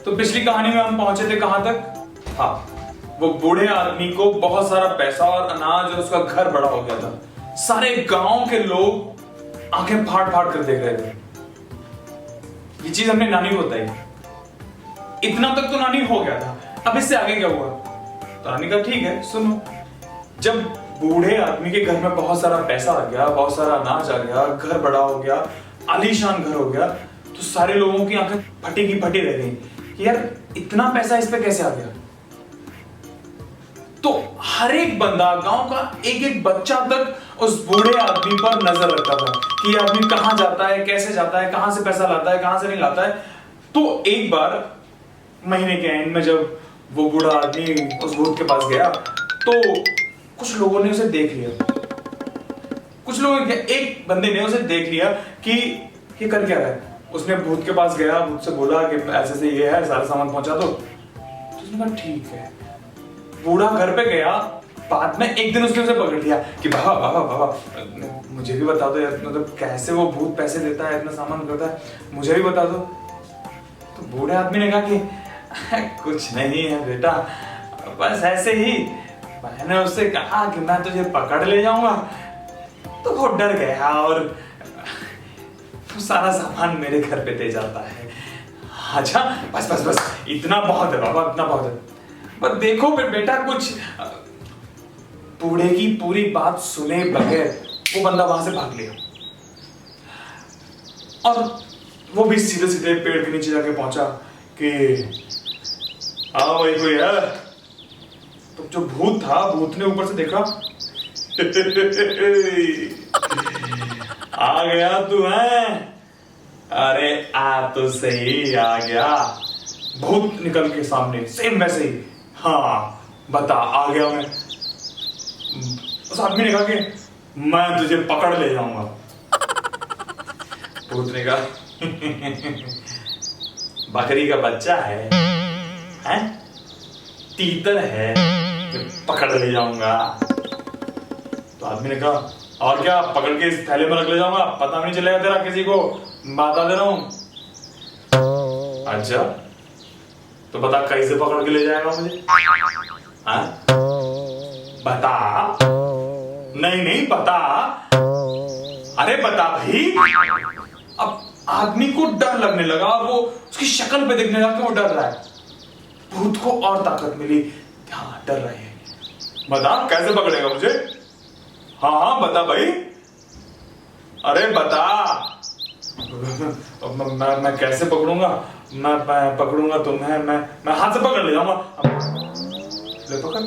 तो पिछली कहानी में हम पहुंचे थे कहां तक? हाँ, वो बूढ़े आदमी को बहुत सारा पैसा और अनाज और उसका घर बड़ा हो गया था। सारे गांव के लोग आंखें फाड़ फाड़ कर देख रहे थे। ये चीज हमने नानी को बताई। इतना तक तो नानी हो गया था, अब इससे आगे क्या हुआ? तो नानी कहा ठीक है सुनो। जब बूढ़े आदमी के घर में बहुत सारा पैसा आ गया, बहुत सारा अनाज आ गया, घर बड़ा हो गया, आलीशान घर हो गया, तो सारे लोगों की आंखें फटी की फटी रह गई कि यार इतना पैसा इस पे कैसे आ गया। तो हर एक बंदा, गांव का एक एक बच्चा तक उस बूढ़े आदमी पर नजर रखता था कि ये आदमी कहां जाता है, कैसे जाता है, कहां से पैसा लाता है, कहां से नहीं लाता है। तो एक बार महीने के एंड में जब वो बूढ़ा आदमी उस भूत के पास गया तो कुछ लोगों ने उसे देख लिया। कुछ लोगों ने, एक बंदे ने उसे देख लिया कि ये कर क्या रहा है। उसने भूत के पास गया, भूत से बोला कि ऐसे से ये है, सारा सामान पहुंचा दो। तो उसने कहा ठीक है। बूढ़ा घर पे गया, बाद में एक दिन उसने उसे पकड़ लिया कि बाबा बाबा बाबा मुझे भी बता दो यार, मतलब कैसे वो भूत पैसे देता है, इतना सामान करता है, मुझे भी बता दो। तो बूढ़े आदमी ने कहा कि कुछ नहीं है बेटा, बस ऐसे ही मैंने उससे कहा कि मैं तुझे पकड़ ले जाऊंगा, तो वो डर गया और तो सारा सामान मेरे घर पे दे जाता है। अच्छा बस बस बस इतना बहुत है बाबा, इतना बहुत है। पर देखो बेटा, कुछ बूढ़े की पूरी बात सुने बगैर वो बंदा वहां से भाग लिया और वो भी सीधे सीधे पेड़ के नीचे जाके पहुंचा कि हाँ भाई कोई है। तो जो भूत था, भूत ने ऊपर से देखा आ गया तू है? अरे आ तो सही, आ गया। भूत निकल के सामने सेम वैसे ही, हाँ बता आ गया मैं। उस आदमी ने कहा कि मैं तुझे पकड़ ले जाऊंगा। भूत ने कहा बकरी का बच्चा है, हैं? तीतर है, पकड़ ले जाऊंगा। तो आदमी ने कहा और क्या, पकड़ के इस थैले में रख ले जाऊंगा, पता नहीं चलेगा तेरा किसी को, बता दे रहा हूं। अच्छा तो बता कैसे पकड़ के ले जाएगा मुझे? हाँ बता। नहीं नहीं बता, अरे बता भाई। अब आदमी को डर लगने लगा, वो उसकी शक्ल पे देखने लगा कि वो डर रहा है। भूत को और ताकत मिली, हाँ डर रहे हैं, बता कैसे पकड़ेगा मुझे? हाँ हाँ बता भाई, अरे बता। मैं कैसे पकड़ूंगा? मैं पकड़ूंगा तो मैं हाथ से पकड़ ले जाऊंगा। ले पकड़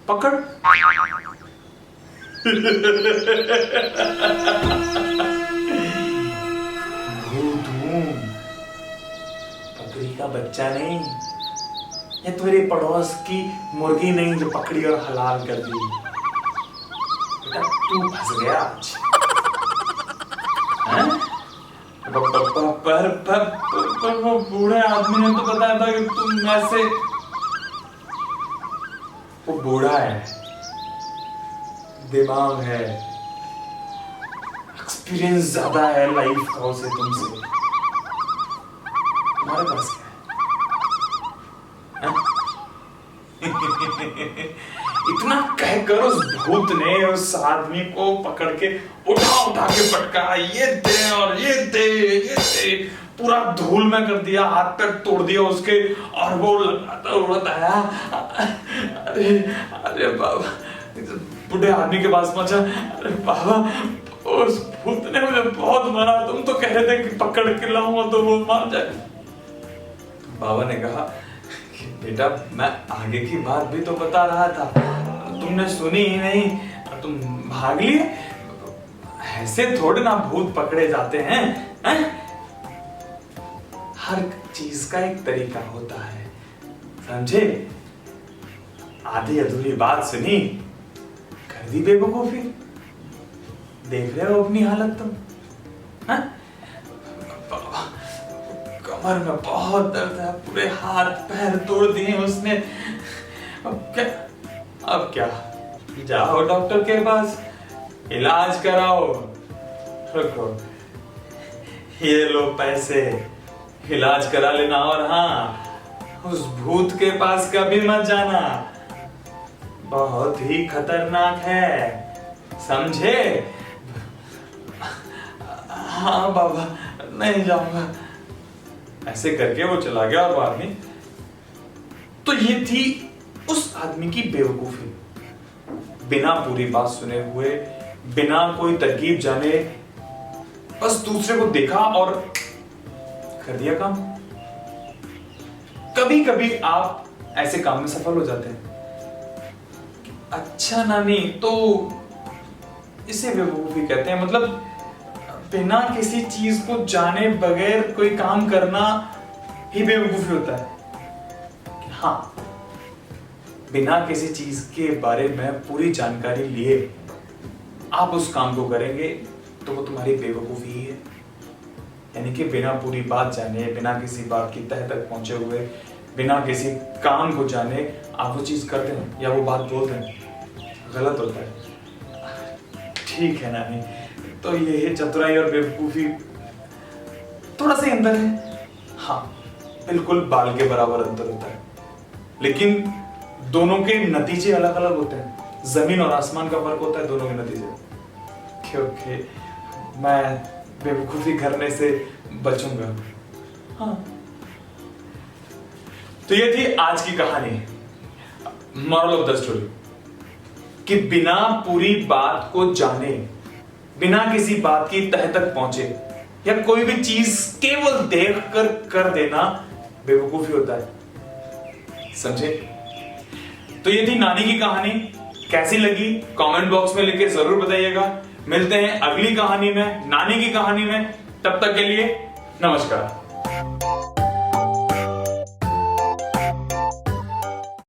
पकड़। भूत हूं, बकरी का बच्चा नहीं, ये तेरे पड़ोस की मुर्गी नहीं जो पकड़ी और हलाल कर दी। तू फंस गया आज। पर वो बूढ़े आदमी ने तो बताया था कि तुम ऐसे। वो बूढ़ा है, दिमाग है, एक्सपीरियंस ज्यादा है लाइफ का उसे तुमसे। तुम्हारे पास क्या है? इतना कहकर उस भूत ने उस आदमी को पकड़ के उठा उठा के पटका, ये दे और ये दे, ये दे, पूरा धूल में कर दिया, हाथ पैर तोड़ दिया उसके, और वो लगाता उड़ता आया। अरे अरे बाबा, बूढ़े आदमी के पास पहुंचा। अरे बाबा, उस भूत ने मुझे बहुत मारा, तुम तो कह रहे थे कि पकड़ के लाऊंगा तो वो मार जाए। बाबा ने कहा बेटा मैं आगे की बात भी तो बता रहा था, तुमने सुनी ही नहीं, तुम भाग लिए। ऐसे थोड़े ना भूत पकड़े जाते हैं, हर चीज का एक तरीका होता है, समझे? आधी अधूरी बात सुनी, कर दी बेवकूफी। देख रहे हो अपनी हालत तुम, हाँ? कमर में बहुत दर्द है, पूरे हाथ पैर तोड़ दिए उसने। अब क्या जाओ डॉक्टर के पास, इलाज कराओ। रुको, ये लो पैसे, इलाज करा लेना, और हाँ, उस भूत के पास कभी मत जाना, बहुत ही खतरनाक है, समझे? हाँ बाबा, नहीं जाऊंगा। ऐसे करके वो चला गया और बाद में तो ये थी उस आदमी की बेवकूफी। बिना पूरी बात सुने हुए, बिना कोई तरकीब जाने, बस दूसरे को देखा और कर दिया काम। कभी कभी आप ऐसे काम में सफल हो जाते हैं। अच्छा नानी, तो इसे बेवकूफी कहते हैं, मतलब बिना किसी चीज को जाने बगैर कोई काम करना ही बेवकूफी होता है। हाँ, बिना किसी चीज के बारे में पूरी जानकारी लिए आप उस काम को करेंगे तो वो तुम्हारी बेवकूफी ही है। यानी कि बिना पूरी बात जाने, बिना किसी बात की तह तक पहुंचे हुए, बिना किसी काम को जाने आप वो चीज करते हैं या वो बात बोलते हैं, गलत होता है। ठीक है नानी, तो ये चतुराई और बेवकूफी थोड़ा सा अंतर है। हाँ, बिल्कुल बाल के बराबर अंतर होता है, लेकिन दोनों के नतीजे अलग अलग होते हैं। जमीन और आसमान का फर्क होता है दोनों के नतीजे। क्योंकि मैं बेवकूफी करने से बचूंगा। हाँ, तो ये थी आज की कहानी, मॉरल ऑफ द स्टोरी, कि बिना पूरी बात को जाने, बिना किसी बात की तह तक पहुंचे या कोई भी चीज केवल देख कर देना बेवकूफी होता है। समझे? तो ये थी नानी की कहानी। कैसी लगी कमेंट बॉक्स में लिख के जरूर बताइएगा। मिलते हैं अगली कहानी में, नानी की कहानी में। तब तक के लिए नमस्कार।